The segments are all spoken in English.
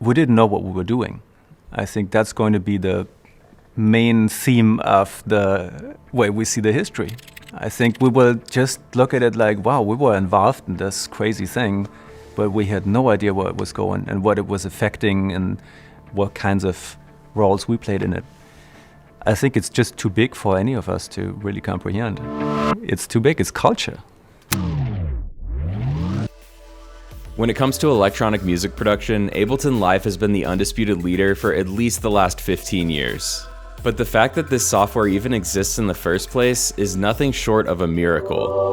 we didn't know what we were doing. I think that's going to be the main theme of the way we see the history. I think we will just look at it like, wow, we were involved in this crazy thing, but we had no idea where it was going and what it was affecting and what kinds of roles we played in it. I think it's just too big for any of us to really comprehend. It's too big, it's culture. When it comes to electronic music production, Ableton Live has been the undisputed leader for at least the last 15 years. But the fact that this software even exists in the first place is nothing short of a miracle.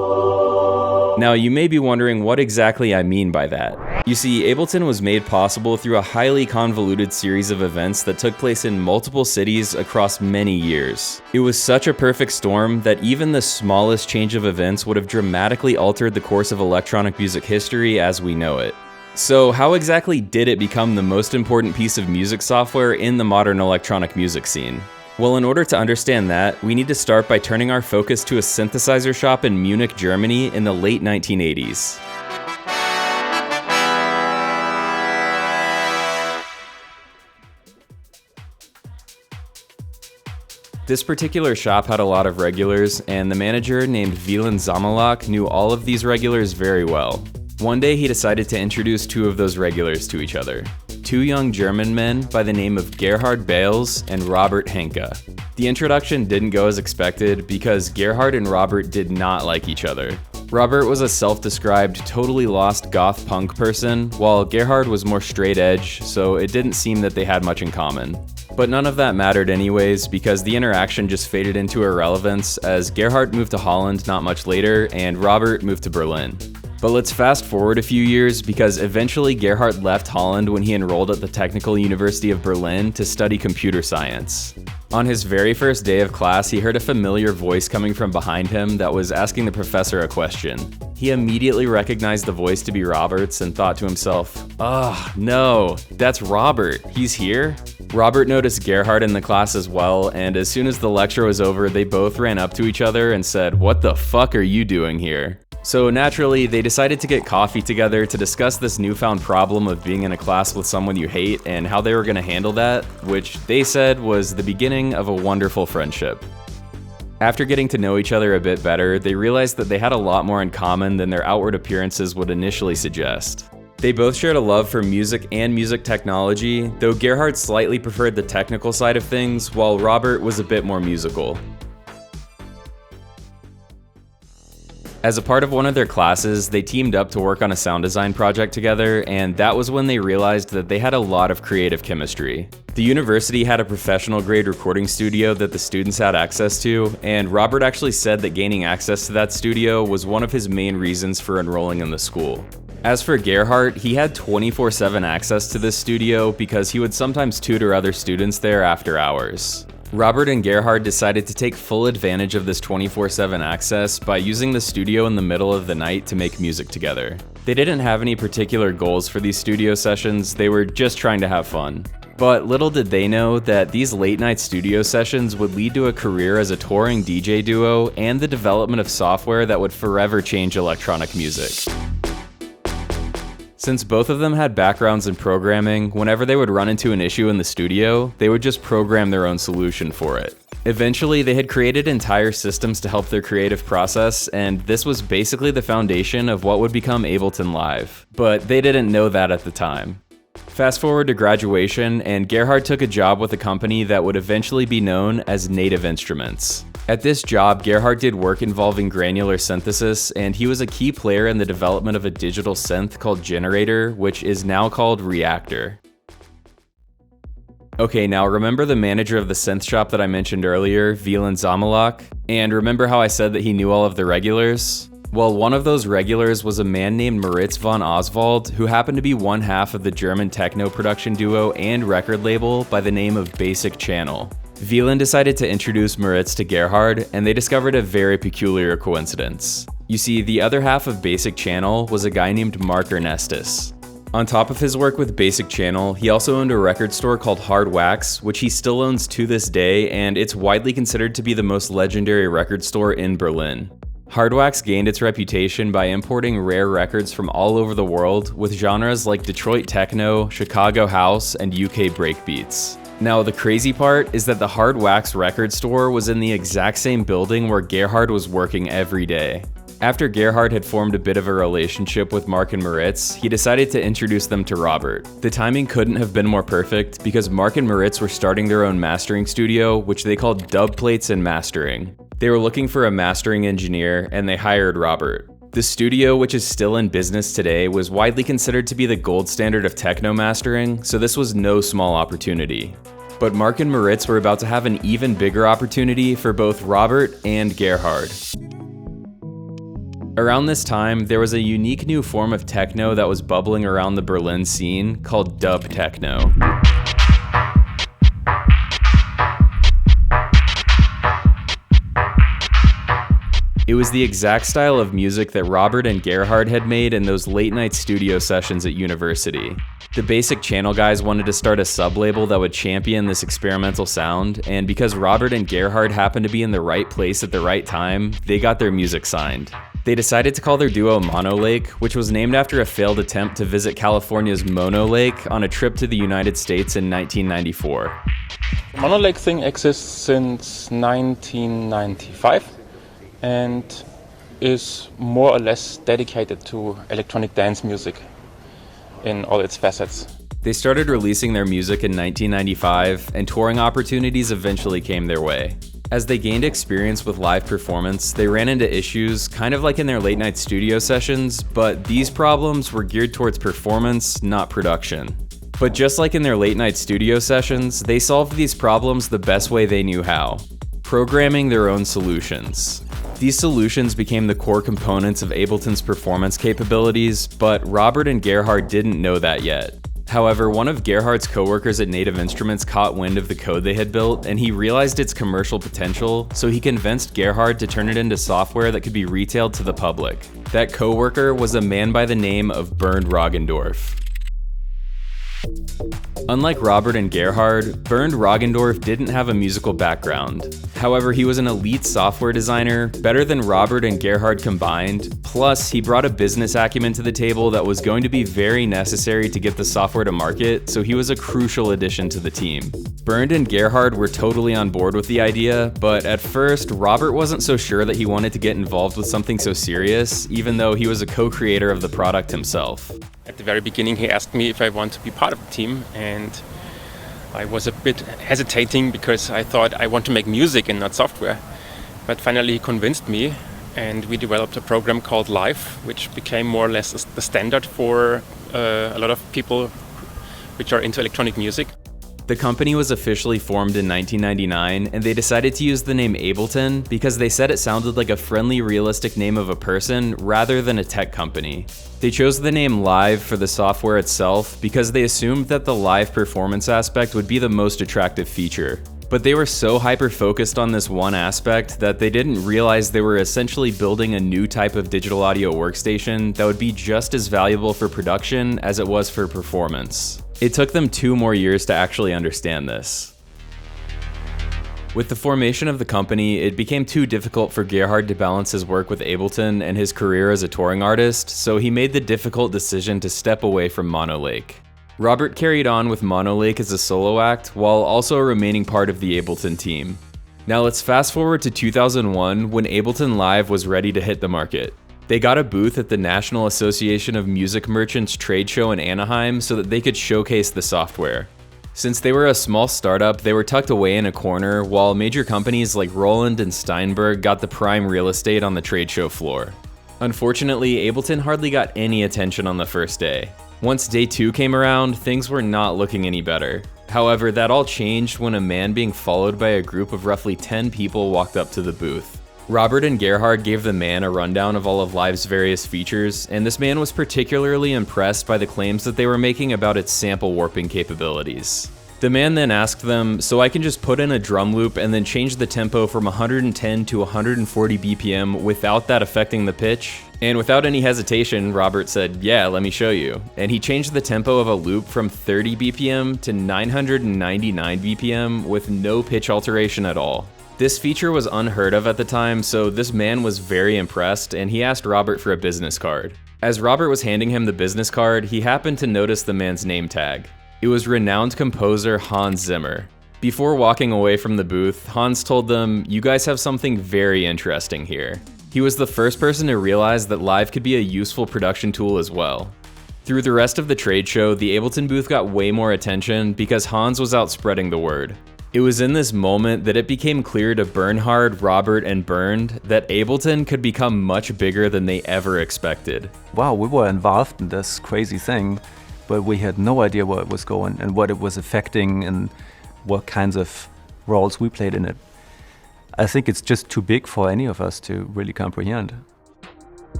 Now, you may be wondering what exactly I mean by that. You see, Ableton was made possible through a highly convoluted series of events that took place in multiple cities across many years. It was such a perfect storm that even the smallest change of events would have dramatically altered the course of electronic music history as we know it. So how exactly did it become the most important piece of music software in the modern electronic music scene? Well, in order to understand that, we need to start by turning our focus to a synthesizer shop in Munich, Germany in the late 1980s. This particular shop had a lot of regulars, and the manager named Wieland Zamalak knew all of these regulars very well. One day he decided to introduce two of those regulars to each other. Two young German men by the name of Gerhard Behles and Robert Henke. The introduction didn't go as expected because Gerhard and Robert did not like each other. Robert was a self-described, totally lost goth punk person, while Gerhard was more straight edge, so it didn't seem that they had much in common. But none of that mattered anyways, because the interaction just faded into irrelevance as Gerhard moved to Holland not much later and Robert moved to Berlin. But let's fast forward a few years because eventually Gerhard left Holland when he enrolled at the Technical University of Berlin to study computer science. On his very first day of class, he heard a familiar voice coming from behind him that was asking the professor a question. He immediately recognized the voice to be Robert's and thought to himself, "Oh, no, that's Robert. He's here?" Robert noticed Gerhard in the class as well, and as soon as the lecture was over, they both ran up to each other and said, "What the fuck are you doing here?" So naturally, they decided to get coffee together to discuss this newfound problem of being in a class with someone you hate and how they were going to handle that, which they said was the beginning of a wonderful friendship. After getting to know each other a bit better, they realized that they had a lot more in common than their outward appearances would initially suggest. They both shared a love for music and music technology, though Gerhard slightly preferred the technical side of things, while Robert was a bit more musical. As a part of one of their classes, they teamed up to work on a sound design project together, and that was when they realized that they had a lot of creative chemistry. The university had a professional grade recording studio that the students had access to, and Robert actually said that gaining access to that studio was one of his main reasons for enrolling in the school. As for Gerhard, he had 24/7 access to this studio because he would sometimes tutor other students there after hours. Robert and Gerhard decided to take full advantage of this 24/7 access by using the studio in the middle of the night to make music together. They didn't have any particular goals for these studio sessions, they were just trying to have fun. But little did they know that these late night studio sessions would lead to a career as a touring DJ duo and the development of software that would forever change electronic music. Since both of them had backgrounds in programming, whenever they would run into an issue in the studio, they would just program their own solution for it. Eventually, they had created entire systems to help their creative process, and this was basically the foundation of what would become Ableton Live. But they didn't know that at the time. Fast forward to graduation, and Gerhard took a job with a company that would eventually be known as Native Instruments. At this job, Gerhard did work involving granular synthesis, and he was a key player in the development of a digital synth called Generator, which is now called Reactor. Okay, now remember the manager of the synth shop that I mentioned earlier, Wieland Zamalak? And remember how I said that he knew all of the regulars? Well, one of those regulars was a man named Moritz von Oswald, who happened to be one half of the German techno production duo and record label by the name of Basic Channel. Wieland decided to introduce Moritz to Gerhard, and they discovered a very peculiar coincidence. You see, the other half of Basic Channel was a guy named Mark Ernestus. On top of his work with Basic Channel, he also owned a record store called Hard Wax, which he still owns to this day, and it's widely considered to be the most legendary record store in Berlin. Hardwax gained its reputation by importing rare records from all over the world with genres like Detroit techno, Chicago house, and UK breakbeats. Now, the crazy part is that the Hardwax record store was in the exact same building where Gerhard was working every day. After Gerhard had formed a bit of a relationship with Mark and Moritz, he decided to introduce them to Robert. The timing couldn't have been more perfect because Mark and Moritz were starting their own mastering studio, which they called Dub Plates and Mastering. They were looking for a mastering engineer, and they hired Robert. The studio, which is still in business today, was widely considered to be the gold standard of techno mastering, so this was no small opportunity. But Mark and Moritz were about to have an even bigger opportunity for both Robert and Gerhard. Around this time, there was a unique new form of techno that was bubbling around the Berlin scene called dub techno. It was the exact style of music that Robert and Gerhard had made in those late-night studio sessions at university. The Basic Channel guys wanted to start a sub-label that would champion this experimental sound, and because Robert and Gerhard happened to be in the right place at the right time, they got their music signed. They decided to call their duo Mono Lake, which was named after a failed attempt to visit California's Mono Lake on a trip to the United States in 1994. Mono Lake thing exists since 1995. And is more or less dedicated to electronic dance music in all its facets. They started releasing their music in 1995, and touring opportunities eventually came their way. As they gained experience with live performance, they ran into issues, kind of like in their late night studio sessions, but these problems were geared towards performance, not production. But just like in their late night studio sessions, they solved these problems the best way they knew how: programming their own solutions. These solutions became the core components of Ableton's performance capabilities, but Robert and Gerhard didn't know that yet. However, one of Gerhard's coworkers at Native Instruments caught wind of the code they had built, and he realized its commercial potential, so he convinced Gerhard to turn it into software that could be retailed to the public. That coworker was a man by the name of Bernd Roggendorf. Unlike Robert and Gerhard, Bernd Roggendorf didn't have a musical background. However, he was an elite software designer, better than Robert and Gerhard combined, plus he brought a business acumen to the table that was going to be very necessary to get the software to market, so he was a crucial addition to the team. Bernd and Gerhard were totally on board with the idea, but at first, Robert wasn't so sure that he wanted to get involved with something so serious, even though he was a co-creator of the product himself. At the very beginning, he asked me if I want to be part of the team, and I was a bit hesitating because I thought I want to make music and not software. But finally he convinced me, and we developed a program called Live, which became more or less the standard for a lot of people which are into electronic music. The company was officially formed in 1999, and they decided to use the name Ableton because they said it sounded like a friendly, realistic name of a person rather than a tech company. They chose the name Live for the software itself because they assumed that the live performance aspect would be the most attractive feature. But they were so hyper-focused on this one aspect that they didn't realize they were essentially building a new type of digital audio workstation that would be just as valuable for production as it was for performance. It took them 2 more years to actually understand this. With the formation of the company, it became too difficult for Gerhard to balance his work with Ableton and his career as a touring artist, so he made the difficult decision to step away from Mono Lake. Robert carried on with Mono Lake as a solo act, while also remaining part of the Ableton team. Now let's fast forward to 2001, when Ableton Live was ready to hit the market. They got a booth at the National Association of Music Merchants trade show in Anaheim so that they could showcase the software. Since they were a small startup, they were tucked away in a corner, while major companies like Roland and Steinberg got the prime real estate on the trade show floor. Unfortunately, Ableton hardly got any attention on the first day. Once day 2 came around, things were not looking any better. However, that all changed when a man being followed by a group of roughly 10 people walked up to the booth. Robert and Gerhard gave the man a rundown of all of Live's various features, and this man was particularly impressed by the claims that they were making about its sample warping capabilities. The man then asked them, so I can just put in a drum loop and then change the tempo from 110 to 140 BPM without that affecting the pitch? And without any hesitation, Robert said, yeah, let me show you. And he changed the tempo of a loop from 30 BPM to 999 BPM with no pitch alteration at all. This feature was unheard of at the time, so this man was very impressed and he asked Robert for a business card. As Robert was handing him the business card, he happened to notice the man's name tag. It was renowned composer Hans Zimmer. Before walking away from the booth, Hans told them, "You guys have something very interesting here." He was the first person to realize that Live could be a useful production tool as well. Through the rest of the trade show, the Ableton booth got way more attention because Hans was out spreading the word. It was in this moment that it became clear to Bernhard, Robert, and Bernd that Ableton could become much bigger than they ever expected. Wow, we were involved in this crazy thing, but we had no idea where it was going and what it was affecting and what kinds of roles we played in it. I think it's just too big for any of us to really comprehend.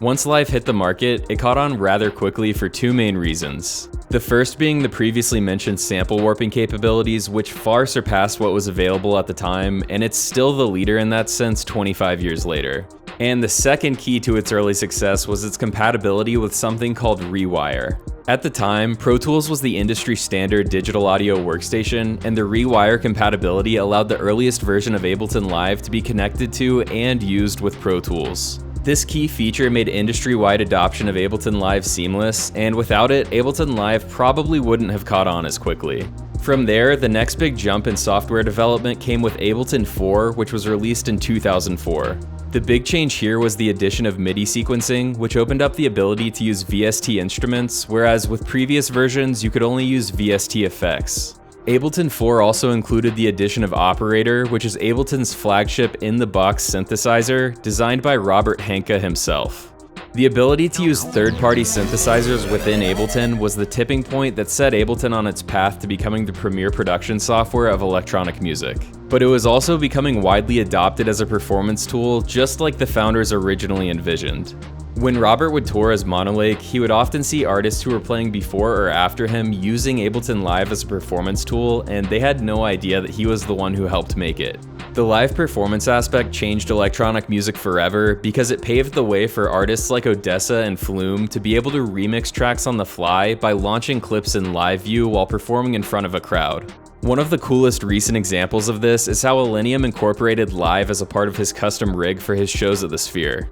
Once Live hit the market, it caught on rather quickly for two main reasons. The first being the previously mentioned sample warping capabilities, which far surpassed what was available at the time, and it's still the leader in that sense 25 years later. And the second key to its early success was its compatibility with something called Rewire. At the time, Pro Tools was the industry standard digital audio workstation, and the Rewire compatibility allowed the earliest version of Ableton Live to be connected to and used with Pro Tools. This key feature made industry-wide adoption of Ableton Live seamless, and without it, Ableton Live probably wouldn't have caught on as quickly. From there, the next big jump in software development came with Ableton 4, which was released in 2004. The big change here was the addition of MIDI sequencing, which opened up the ability to use VST instruments, whereas with previous versions, you could only use VST effects. Ableton 4 also included the addition of Operator, which is Ableton's flagship in-the-box synthesizer, designed by Robert Henke himself. The ability to use third-party synthesizers within Ableton was the tipping point that set Ableton on its path to becoming the premier production software of electronic music. But it was also becoming widely adopted as a performance tool, just like the founders originally envisioned. When Robert would tour as Monolake, he would often see artists who were playing before or after him using Ableton Live as a performance tool, and they had no idea that he was the one who helped make it. The live performance aspect changed electronic music forever because it paved the way for artists like Odessa and Flume to be able to remix tracks on the fly by launching clips in live view while performing in front of a crowd. One of the coolest recent examples of this is how Illenium incorporated Live as a part of his custom rig for his shows at the Sphere.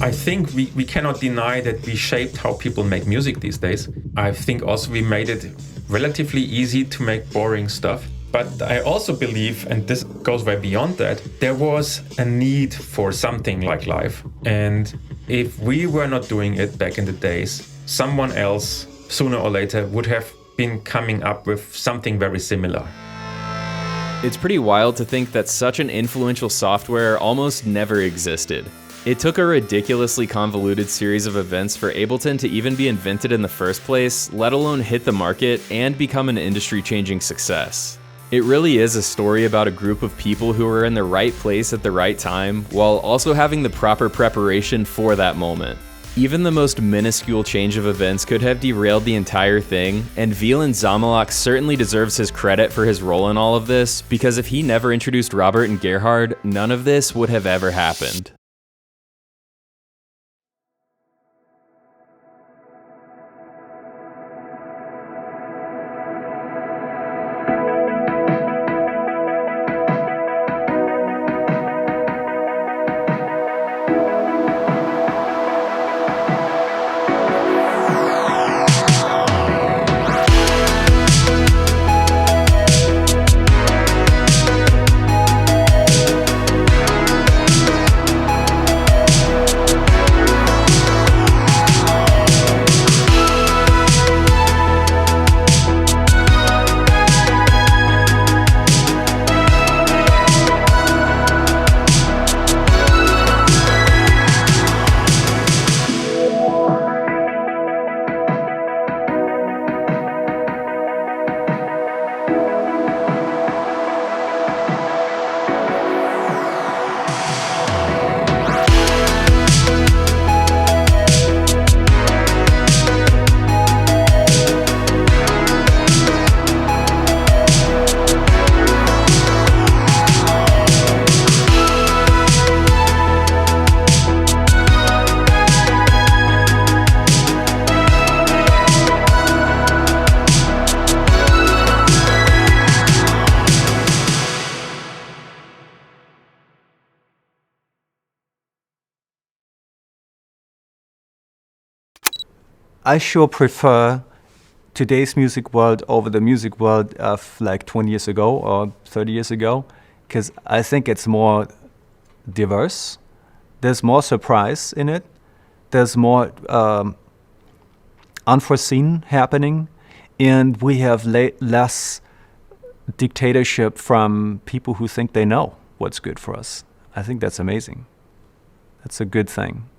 I think we cannot deny that we shaped how people make music these days. I think also we made it relatively easy to make boring stuff. But I also believe, and this goes way beyond that, there was a need for something like Live. And if we were not doing it back in the days, someone else, sooner or later, would have been coming up with something very similar. It's pretty wild to think that such an influential software almost never existed. It took a ridiculously convoluted series of events for Ableton to even be invented in the first place, let alone hit the market and become an industry-changing success. It really is a story about a group of people who were in the right place at the right time, while also having the proper preparation for that moment. Even the most minuscule change of events could have derailed the entire thing, and Wieland Zamalak certainly deserves his credit for his role in all of this, because if he never introduced Robert and Gerhard, none of this would have ever happened. I sure prefer today's music world over the music world of like 20 years ago or 30 years ago, because I think it's more diverse. There's more surprise in it. There's more unforeseen happening, and we have less dictatorship from people who think they know what's good for us. I think that's amazing. That's a good thing.